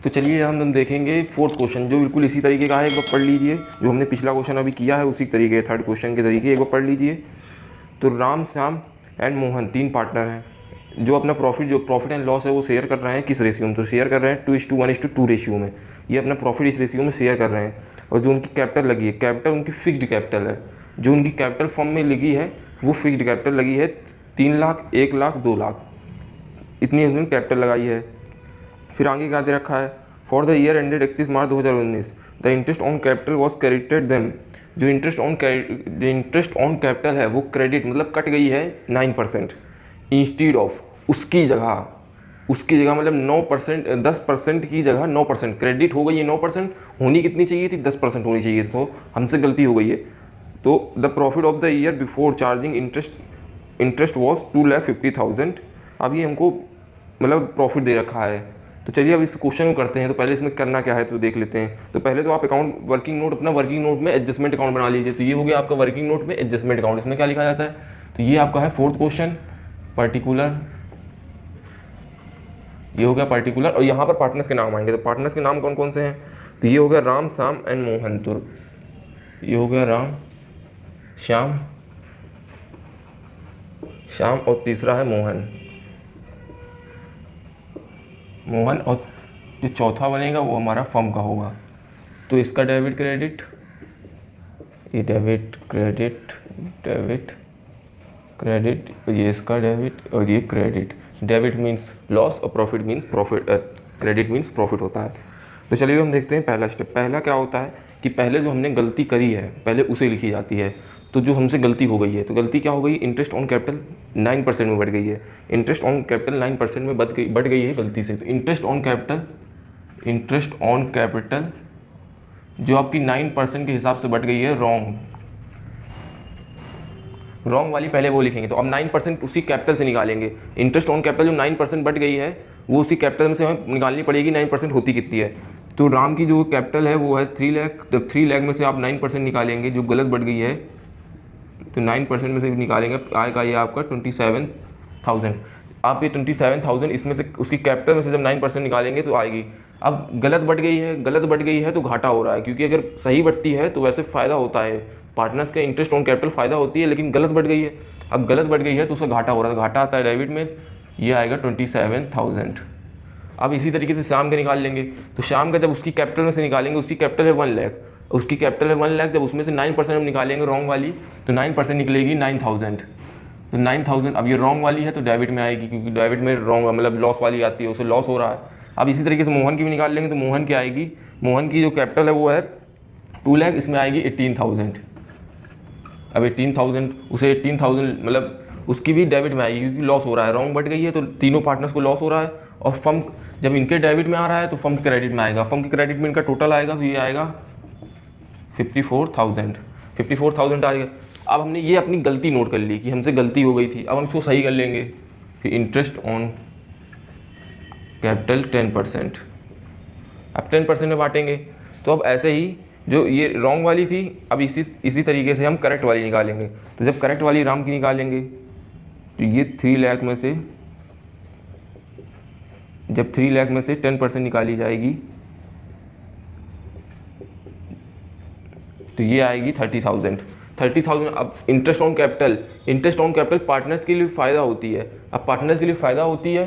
तो चलिए हम देखेंगे फोर्थ क्वेश्चन, जो बिल्कुल इसी तरीके का है। एक बार पढ़ लीजिए, जो हमने पिछला क्वेश्चन अभी किया है उसी तरीके, थर्ड क्वेश्चन के तरीके एक बार पढ़ लीजिए। तो राम, श्याम एंड मोहन 3 पार्टनर हैं जो अपना प्रॉफिट एंड लॉस है वो शेयर कर रहे हैं। किस रेशियो में? तो शेयर कर रहे हैं 2:1:2 रेशियो में। ये अपना प्रॉफिट इस रेशियो में शेयर कर रहे हैं। और जो उनकी कैपिटल लगी है, कैपिटल उनकी फिक्स्ड कैपिटल है। जो उनकी कैपिटल फॉर्म में लगी है वो फिक्स्ड कैपिटल लगी है 3 लाख, 1 लाख, 2 लाख, इतनी उन्होंने कैपिटल लगाई है। फिर आगे क्या दे रखा है? For the year ended 31 March 2019 the interest on capital was credited them. जो इंटरेस्ट ऑन कैपिटल है वो क्रेडिट मतलब कट गई है 9%। इंस्टीड ऑफ उसकी जगह मतलब 9%, 10% की जगह 9% क्रेडिट हो गई है। 9% होनी कितनी चाहिए थी? 10% होनी चाहिए थी, तो हमसे गलती हो गई है। तो the profit of the year before charging interest was 2,50,000। अब ये हमको मतलब प्रॉफिट दे रखा है। तो चलिए अब इस क्वेश्चन को करते हैं। तो पहले इसमें करना क्या है तो देख लेते हैं। तो पहले तो आप अकाउंट वर्किंग नोट, अपना वर्किंग नोट में एडजस्टमेंट अकाउंट बना लीजिए। तो ये हो गया आपका वर्किंग नोट में एडजस्टमेंट अकाउंट। इसमें क्या लिखा जाता है? तो ये आपका है फोर्थ क्वेश्चन, पर्टिकुलर। ये हो गया पर्टिकुलर, और यहाँ पर पार्टनर्स के नाम आएंगे। तो पार्टनर्स के नाम कौन कौन से हैं? तो ये हो गया राम, श्याम एंड मोहन। तो ये हो गया राम, श्याम और तीसरा है मोहन। और जो चौथा बनेगा वो हमारा फर्म का होगा। तो इसका डेबिट क्रेडिट, ये डेबिट क्रेडिट, ये इसका डेबिट और ये क्रेडिट। डेबिट मीन्स लॉस और profit means profit, credit means profit होता है। तो चलिए हम देखते हैं पहला स्टेप। पहला क्या होता है कि पहले जो हमने गलती करी है पहले उसे लिखी जाती है। तो जो हमसे गलती हो गई है, तो गलती क्या हो गई? इंटरेस्ट ऑन कैपिटल 9% में बढ़ गई है। इंटरेस्ट ऑन कैपिटल 9% में बढ़ गई है गलती से। तो इंटरेस्ट ऑन कैपिटल जो आपकी 9% के हिसाब से बढ़ गई है, रॉन्ग वाली पहले वो लिखेंगे। तो अब 9% उसी कैपिटल से निकालेंगे। इंटरेस्ट ऑन कैपिटल जो 9% बढ़ गई है वो उसी कैपिटल में से हमें निकालनी पड़ेगी। 9% होती कितनी है? तो राम की जो कैपिटल है वो है 3 लाख। तो 3 लाख में से आप 9% निकालेंगे जो गलत बढ़ गई है। तो 9% में से निकालेंगे, आएगा ये आपका 27,000। आप ये 27,000 इसमें से उसकी कैपिटल में से जब 9% निकालेंगे तो आएगी। अब गलत बढ़ गई है तो घाटा हो रहा है, क्योंकि अगर सही बढ़ती है तो वैसे फ़ायदा होता है। पार्टनर्स का इंटरेस्ट ऑन कैपिटल फ़ायदा होती है, लेकिन गलत बढ़ गई है। अब गलत बढ़ गई है तो उसका घाटा हो रहा है। घाटा आता है डेबिट में, ये आएगा 27,000। अब इसी तरीके से शाम का निकाल लेंगे। तो शाम का जब उसकी कैपिटल में से निकालेंगे, उसकी कैपिटल है 1 लाख, उसकी कैपिटल है 1 लाख। जब उसमें से 9% हम निकालेंगे रॉन्ग वाली, तो 9% निकलेगी 9,000। तो 9,000 अब ये रॉन्ग वाली है तो डेबिट में आएगी, क्योंकि डेबिट में रॉन्ग मतलब लॉस वाली आती है, उसे लॉस हो रहा है। अब इसी तरीके से मोहन की भी निकाल लेंगे। तो मोहन की आएगी, मोहन की जो कैपिटल है वो है 2 लाख, इसमें आएगी 18,000। अब 18,000 उसे 18,000 मतलब उसकी भी डेबिट में आएगी, क्योंकि लॉस हो रहा है, रॉन्ग बढ़ गई है तो तीनों पार्टनर्स को लॉस हो रहा है। और फर्म जब इनके डेबिट में आ रहा है तो फर्म के क्रेडिट में आएगा। फर्म के क्रेडिट में इनका टोटल आएगा, तो ये आएगा 54,000 आएगा। अब हमने ये अपनी गलती नोट कर ली कि हमसे गलती हो गई थी। अब हम इसको सही कर लेंगे। फिर इंटरेस्ट ऑन कैपिटल 10%, अब 10% में बांटेंगे। तो अब ऐसे ही जो ये रॉन्ग वाली थी, अब इसी तरीके से हम करेक्ट वाली निकालेंगे। तो जब करेक्ट वाली राम की निकालेंगे तो ये 3 लाख में से, जब 3 लाख में से 10% निकाली जाएगी तो ये आएगी 30,000। अब इंटरेस्ट ऑन कैपिटल पार्टनर्स के लिए फ़ायदा होती है। अब पार्टनर्स के लिए फ़ायदा होती है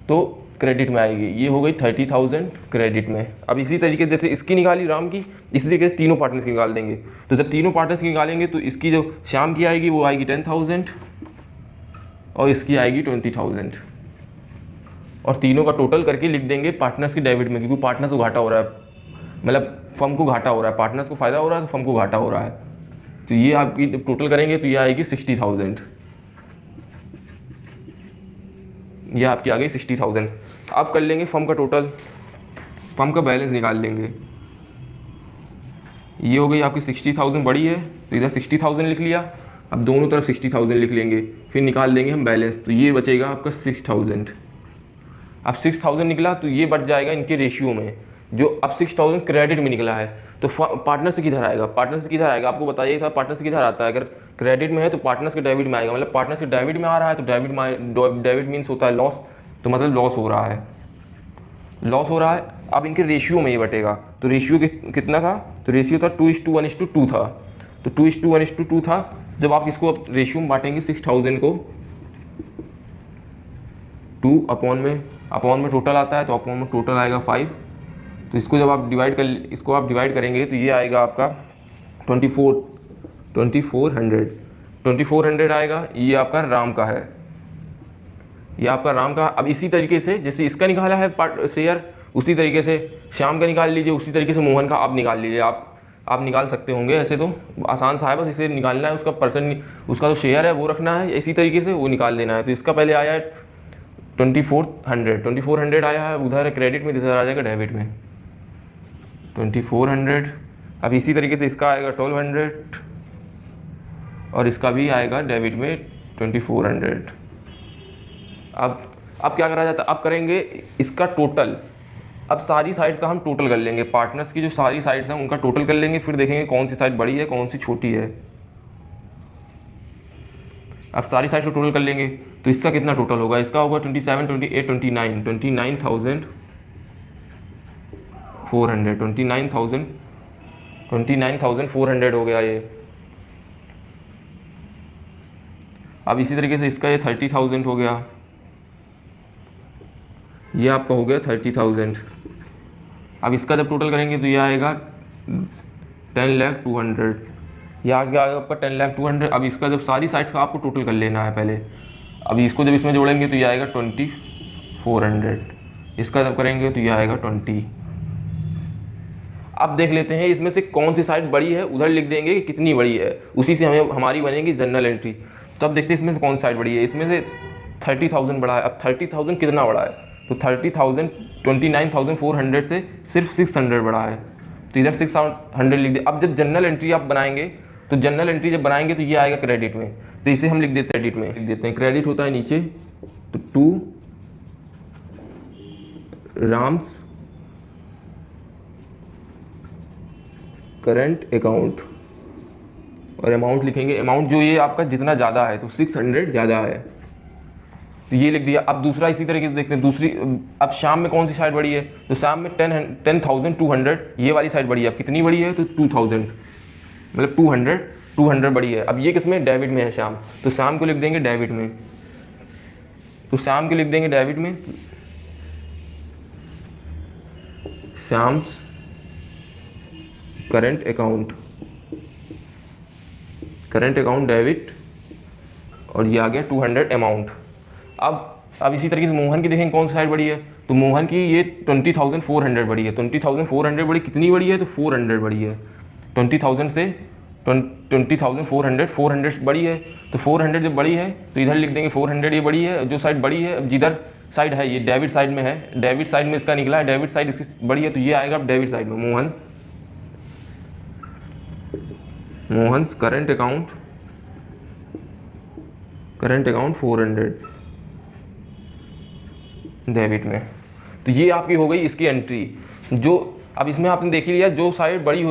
तो क्रेडिट में आएगी। ये हो गई 30,000 क्रेडिट में। अब इसी तरीके जैसे इसकी निकाली राम की, इसी तरीके से तीनों पार्टनर्स की निकाल देंगे। तो जब तीनों पार्टनर्स की निकालेंगे तो इसकी जो श्याम की आएगी वो आएगी 10,000 और इसकी आएगी 20,000। और तीनों का टोटल करके लिख देंगे पार्टनर्स की डेबिट में, क्योंकि पार्टनर्स को घाटा हो रहा है, मतलब फर्म को घाटा हो रहा है। पार्टनर्स को फ़ायदा हो रहा है तो फर्म को घाटा हो रहा है। तो ये आपकी टोटल करेंगे तो ये आएगी 60,000। ये आपकी आ गई 60,000। अब कर लेंगे फर्म का टोटल, फर्म का बैलेंस निकाल लेंगे। ये हो गई आपकी 60,000 बड़ी है तो इधर 60,000 लिख लिया। अब दोनों तरफ 60,000 लिख लेंगे, फिर निकाल देंगे हम बैलेंस। तो ये बचेगा आपका 6,000। अब 6,000 निकला तो ये बढ़ जाएगा इनके रेशियो में। जो अब 6,000 क्रेडिट में निकला है तो पार्टनर से किधर आएगा? आपको बताइए था पार्टनर से किधर आता है। अगर क्रेडिट में है तो पार्टनर्स के डेबिट में आएगा, मतलब पार्टनर्स के डेबिट में आ रहा है तो डेबिट मीन्स होता है लॉस, तो मतलब लॉस हो रहा है। लॉस हो रहा है। अब इनके रेशियो में ही बटेगा, तो रेशियो कितना था, तो रेशियो था 2:1:2 था, तो 2:1:2 था। जब आप इसको रेशियो में बांटेंगे 6000 को 2 अपॉन में टोटल आता है, तो अपॉन में टोटल आएगा 5। तो इसको जब आप डिवाइड करेंगे तो ये आएगा आपका 2400 आएगा। ये आपका राम का है, ये आपका राम का। अब इसी तरीके से जैसे इसका निकाला है पार्ट शेयर, उसी तरीके से श्याम का निकाल लीजिए, उसी तरीके से मोहन का आप निकाल लीजिए। आप निकाल सकते होंगे, ऐसे तो आसान सा है, बस इसे निकालना है, उसका परसेंट, उसका जो शेयर है वो रखना है, इसी तरीके से वो निकाल देना है। तो इसका पहले आया है 2400 आया है, उधर क्रेडिट में, इधर आ जाएगा डेबिट में 2400। अब इसी तरीके से इसका आएगा 1200 और इसका भी आएगा डेबिट में 2400। अब क्या करा जाता है, अब करेंगे इसका टोटल। अब सारी साइड्स का हम टोटल कर लेंगे, पार्टनर्स की जो सारी साइड्स हैं उनका टोटल कर लेंगे, फिर देखेंगे कौन सी साइड बड़ी है कौन सी छोटी है। अब सारी साइड को टोटल कर लेंगे तो इसका कितना टोटल होगा, इसका होगा 27, 28, 29, 29,400 हो गया ये। अब इसी तरीके से इसका ये 30,000 हो गया, ये आपका हो गया 30,000। अब इसका जब टोटल करेंगे तो ये आएगा 10,02,000, ये आ गया आपका 10,02,000। अब इसका जब सारी साइड्स का आपको टोटल कर लेना है पहले। अब इसको जब इसमें जोड़ेंगे तो ये आएगा 2,400, इसका जब करेंगे तो ये आएगा 20। अब देख लेते हैं इसमें से कौन सी साइड बड़ी है, उधर लिख देंगे कि कितनी बड़ी है, उसी से हमारी बनेगी जनरल एंट्री। तो अब देखते हैं इसमें से कौन सी साइड बड़ी है। इसमें से 30,000 बड़ा है। अब 30,000 कितना बड़ा है, तो 30,000 29,400 से सिर्फ 600 बड़ा है, तो इधर 600 लिख दे। अब जब जनरल एंट्री आप बनाएंगे तो जनरल एंट्री जब बनाएंगे तो ये आएगा क्रेडिट में, तो इसे हम लिख देते हैं क्रेडिट में, लिख देते हैं क्रेडिट होता है नीचे, तो 2 राम्स करंट अकाउंट, और अमाउंट लिखेंगे, अमाउंट जो ये आपका जितना ज़्यादा है तो 600 ज़्यादा है, तो ये लिख दिया। अब दूसरा इसी तरीके से देखते हैं दूसरी। अब शाम में कौन सी साइड बड़ी है, तो शाम में 10,200 ये वाली साइड बड़ी है। अब कितनी बड़ी है, तो 2,000, मतलब 200 बड़ी है। अब ये किसमें, डेबिट में है शाम, तो शाम को लिख देंगे डेबिट में, तो शाम को लिख देंगे डेबिट में, शाम्स करंट अकाउंट डेबिट, और ये आ गया 200 अमाउंट। अब इसी तरीके से मोहन की देखेंगे कौन सी साइड बड़ी है, तो मोहन की ये 20,400 बड़ी है। 20,400 बड़ी कितनी बड़ी है, तो 400 बड़ी है। 20,000 से 20,400 बड़ी है, तो 400 जब बड़ी है तो इधर लिख देंगे 400 ये बड़ी है, जो साइड बड़ी है। अब जिधर साइड है ये डेबिट साइड में है, डेबिट साइड में इसका निकला है, डेबिट साइड इसकी बड़ी है, तो ये आएगा अब डेबिट साइड में। मोहन्स करंट अकाउंट 400 डेबिट में, तो ये आपकी हो गई इसकी एंट्री। जो अब इसमें आपने देख ही लिया, जो साइड बड़ी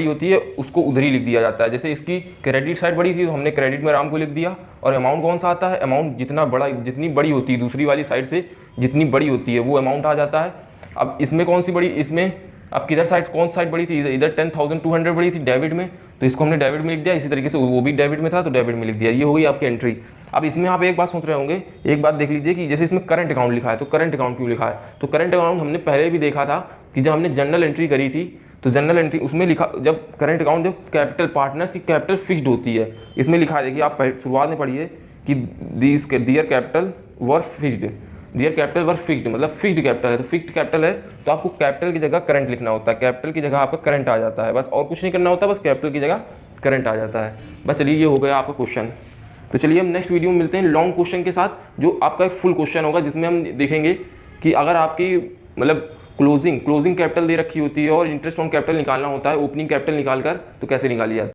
होती है उसको उधर ही लिख दिया जाता है। जैसे इसकी क्रेडिट साइड बड़ी थी तो हमने क्रेडिट में राम को लिख दिया, और अमाउंट कौन सा आता है, अमाउंट जितनी बड़ी होती है दूसरी वाली साइड से जितनी बड़ी होती है वो अमाउंट आ जाता है। अब इसमें कौन सी बड़ी, इसमें अब किधर साइड कौन साइड बड़ी थी, इधर 10,200 बड़ी थी डेबिट में, तो इसको हमने डेबिट में लिख दिया। इसी तरीके से वो भी डेबिट में था तो डेबिट में लिख दिया। ये हो गई आपकी एंट्री। अब इसमें आप एक बात सोच रहे होंगे, एक बात देख लीजिए कि जैसे इसमें करंट अकाउंट लिखा है, तो करंट अकाउंट क्यों लिखा है, तो करंट अकाउंट हमने पहले भी देखा था कि जब हमने जनरल एंट्री करी थी तो जनरल एंट्री उसमें लिखा, जब करंट अकाउंट जब कैपिटल पार्टनर्स की कैपिटल फिक्स्ड होती है, इसमें लिखा है, देखिए आप शुरुआत में पढ़िए कि there capital were fixed, there capital were fixed, मतलब फिक्स्ड कैपिटल है, तो फिक्स्ड कैपिटल है तो आपको कैपिटल की जगह करंट लिखना होता है, कैपिटल की जगह आपका करंट आ जाता है, बस और कुछ नहीं करना होता, बस कैपिटल की जगह करंट आ जाता है। बस चलिए ये हो गया आपका क्वेश्चन। तो चलिए हम नेक्स्ट वीडियो में मिलते हैं लॉन्ग क्वेश्चन के साथ, जो आपका एक फुल क्वेश्चन होगा, जिसमें हम देखेंगे कि अगर आपकी मतलब क्लोजिंग कैपिटल दे रखी होती है और इंटरेस्ट ऑन कैपिटल निकालना होता है, ओपनिंग कैपिटल निकाल कर, तो कैसे निकाली जाती है।